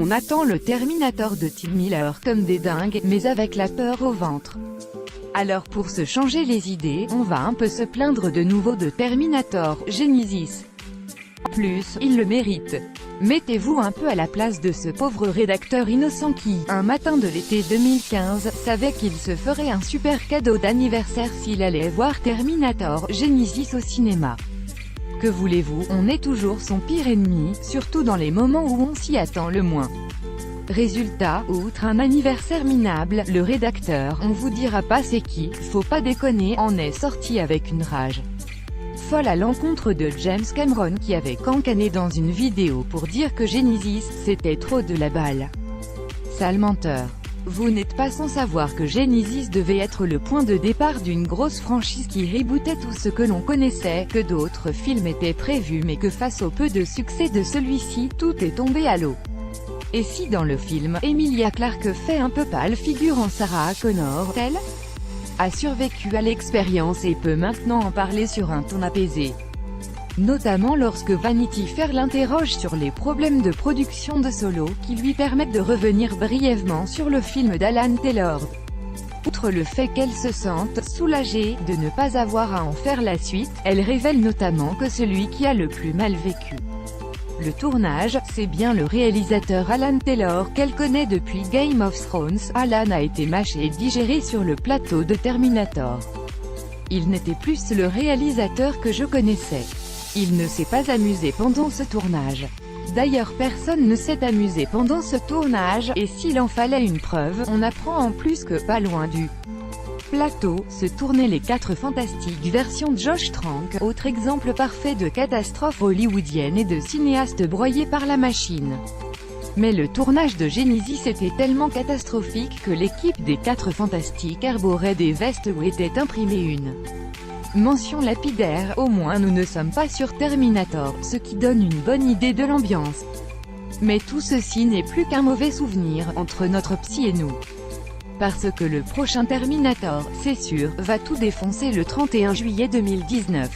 On attend le Terminator de Tim Miller comme des dingues, mais avec la peur au ventre. Alors pour se changer les idées, on va un peu se plaindre de nouveau de Terminator Genesis. Plus, il le mérite. Mettez-vous un peu à la place de ce pauvre rédacteur innocent qui, un matin de l'été 2015, savait qu'il se ferait un super cadeau d'anniversaire s'il allait voir Terminator Genesis au cinéma. Que voulez-vous, on est toujours son pire ennemi, surtout dans les moments où on s'y attend le moins. Résultat, outre un anniversaire minable, le rédacteur, on vous dira pas c'est qui, faut pas déconner, en est sorti avec une rage folle à l'encontre de James Cameron qui avait cancané dans une vidéo pour dire que Genesis, c'était trop de la balle. Sale menteur. Vous n'êtes pas sans savoir que Genesis devait être le point de départ d'une grosse franchise qui rebootait tout ce que l'on connaissait, que d'autres films étaient prévus mais que face au peu de succès de celui-ci, tout est tombé à l'eau. Et si dans le film, Emilia Clarke fait un peu pâle figurant Sarah Connor, elle a survécu à l'expérience et peut maintenant en parler sur un ton apaisé. Notamment lorsque Vanity Fair l'interroge sur les problèmes de production de Solo, qui lui permettent de revenir brièvement sur le film d'Alan Taylor. Outre le fait qu'elle se sente soulagée de ne pas avoir à en faire la suite, elle révèle notamment que celui qui a le plus mal vécu le tournage, c'est bien le réalisateur Alan Taylor qu'elle connaît depuis Game of Thrones. Alan a été mâché et digéré sur le plateau de Terminator. Il n'était plus le réalisateur que je connaissais. Il ne s'est pas amusé pendant ce tournage. D'ailleurs personne ne s'est amusé pendant ce tournage, et s'il en fallait une preuve, on apprend en plus que pas loin du plateau, se tournaient les 4 Fantastiques version Josh Trank, autre exemple parfait de catastrophe hollywoodienne et de cinéaste broyé par la machine. Mais le tournage de Genesis était tellement catastrophique que l'équipe des 4 Fantastiques arborait des vestes où était imprimée une mention lapidaire, au moins nous ne sommes pas sur Terminator, ce qui donne une bonne idée de l'ambiance. Mais tout ceci n'est plus qu'un mauvais souvenir, entre notre psy et nous. Parce que le prochain Terminator, c'est sûr, va tout défoncer le 31 juillet 2019.